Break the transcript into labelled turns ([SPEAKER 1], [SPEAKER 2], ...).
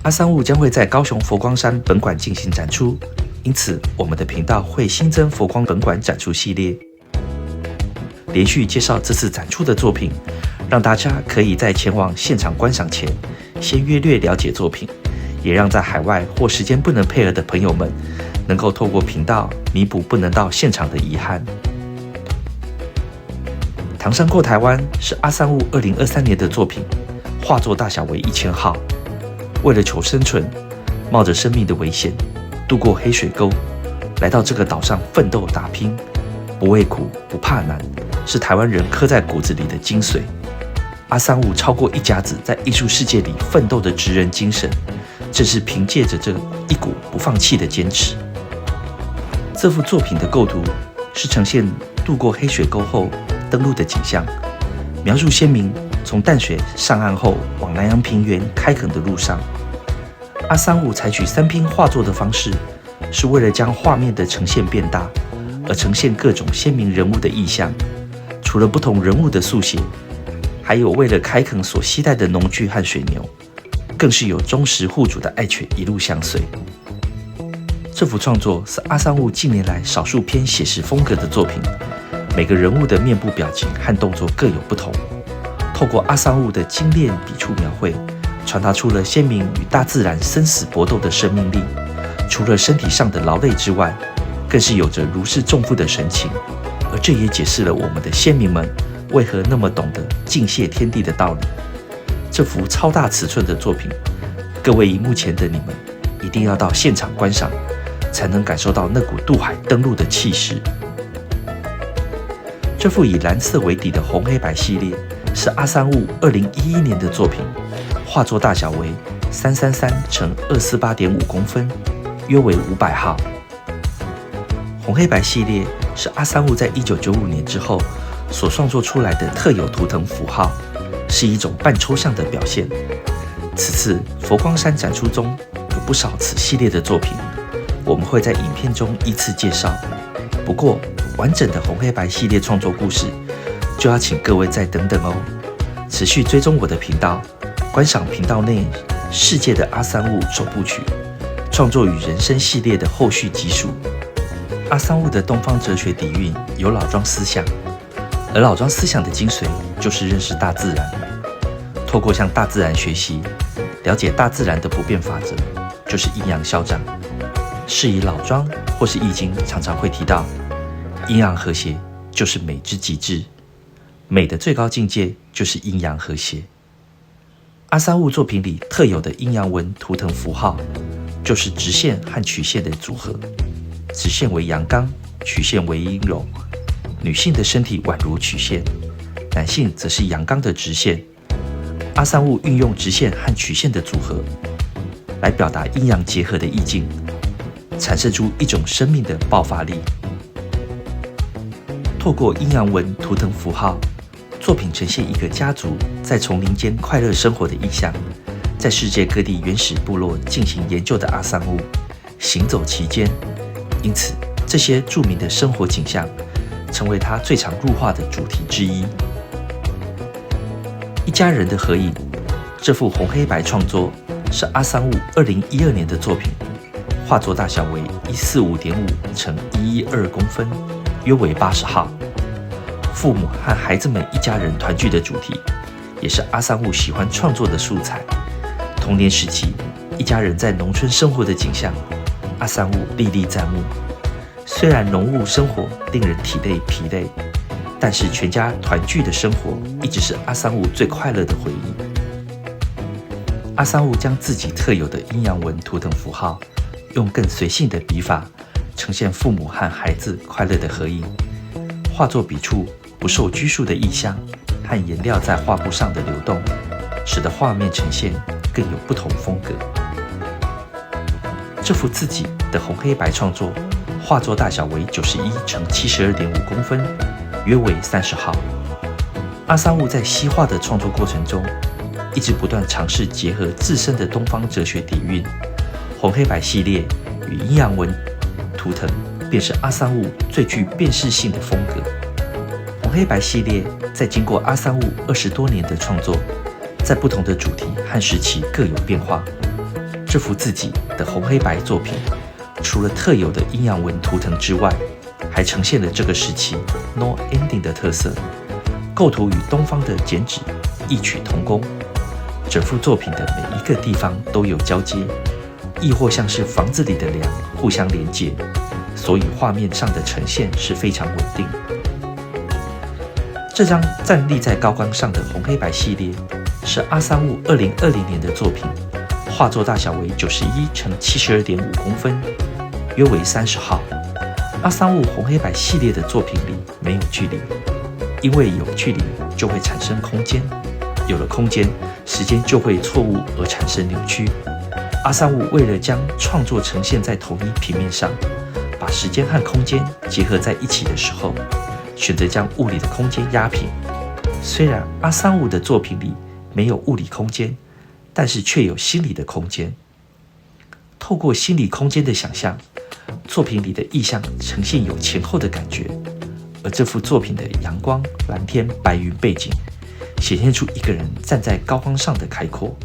[SPEAKER 1] 阿三物将会在高雄佛光山本馆进行展出，因此我们的频道会新增佛光本馆展出系列，连续介绍这次展出的作品，让大家可以在前往现场观赏前，先约略了解作品，也让在海外或时间不能配合的朋友们，能够透过频道弥补不能到现场的遗憾。唐山过台湾是阿三物2023年的作品，画作大小为1000号。为了求生存，冒着生命的危险，渡过黑水沟，来到这个岛上奋斗打拼，不畏苦不怕难，是台湾人刻在骨子里的精髓。阿三物超过一甲子在艺术世界里奋斗的职人精神，正是凭借着这一股不放弃的坚持。这幅作品的构图是呈现渡过黑水沟后登陆的景象，描述先民从淡水上岸后往南洋平原开垦的路上。阿三物采取3拼画作的方式，是为了将画面的呈现变大，而呈现各种鲜明人物的意象。除了不同人物的速写，还有为了开垦所携带的农具和水牛，更是有忠实护主的爱犬一路相随。这幅创作是阿三物近年来少数偏写实风格的作品，每个人物的面部表情和动作各有不同。透过阿三物的精炼笔触描绘，传达出了先民与大自然生死搏斗的生命力。除了身体上的劳累之外，更是有着如释重负的神情，而这也解释了我们的先民们为何那么懂得敬谢天地的道理。这幅超大尺寸的作品，各位荧幕前的你们一定要到现场观赏，才能感受到那股渡海登陆的气势。这幅以蓝色为底的红黑白系列是阿三物2011年的作品，画作大小为333×248.5公分，约为500号。红黑白系列是阿三物在1995年之后所创作出来的特有图腾符号，是一种半抽象的表现。此次佛光山展出中有不少此系列的作品，我们会在影片中依次介绍。不过完整的红黑白系列创作故事，就要请各位再等等哦。持续追踪我的频道，观赏频道内世界的阿三物首部曲，创作与人生系列的后续集数。阿三物的东方哲学底蕴有老庄思想，而老庄思想的精髓就是认识大自然。透过向大自然学习，了解大自然的不变法则，就是阴阳消长。是以老庄或是易经常常会提到，阴阳和谐就是美之极致，美的最高境界就是阴阳和谐。阿三物作品里特有的阴阳纹图腾符号，就是直线和曲线的组合，直线为阳刚，曲线为阴柔。女性的身体宛如曲线，男性则是阳刚的直线。阿三物运用直线和曲线的组合，来表达阴阳结合的意境，产生出一种生命的爆发力。透过阴阳纹图腾符号，作品呈现一个家族在丛林间快乐生活的意象。在世界各地原始部落进行研究的阿三物，行走其间，因此这些著名的生活景象，成为他最常入画的主题之一。一家人的合影，这幅红黑白创作是阿三物2012年的作品，画作大小为145.5×112公分，约为80号。父母和孩子们一家人团聚的主题，也是阿三物喜欢创作的素材。童年时期，一家人在农村生活的景象，阿三物历历在目。虽然农务生活令人体累疲累，但是全家团聚的生活一直是阿三物最快乐的回忆。阿三物将自己特有的阴阳纹图腾符号，用更随性的笔法，呈现父母和孩子快乐的合影。画作笔触不受拘束的意象和颜料在画布上的流动，使得画面呈现更有不同风格。这幅自己的红黑白创作，画作大小为91×72.5公分，约为30号。阿三物在西画的创作过程中，一直不断尝试结合自身的东方哲学底蕴。红黑白系列与阴阳纹图腾，便是阿三物最具辨识性的风格。红黑白系列在经过阿三物20多年的创作，在不同的主题和时期各有变化。这幅自己的红黑白作品，除了特有的阴阳纹图腾之外，还呈现了这个时期 no ending 的特色，构图与东方的剪纸异曲同工。整幅作品的每一个地方都有交接，亦或像是房子里的梁互相连接，所以画面上的呈现是非常稳定。这张站立在高岗上的红黑白系列是阿桑雾2020年的作品，画作大小为91×72.5公分，约为30号。阿桑雾红黑白系列的作品里没有距离，因为有距离就会产生空间，有了空间，时间就会错误而产生扭曲。阿桑雾为了将创作呈现在同一平面上，把时间和空间结合在一起的时候，选择将物理的空间压平。虽然阿桑雾的作品里没有物理空间，但是却有心理的空间。透过心理空间的想象，作品里的意象呈现有前后的感觉，而这幅作品的阳光、蓝天、白云背景，显现出一个人站在高岗上的开阔。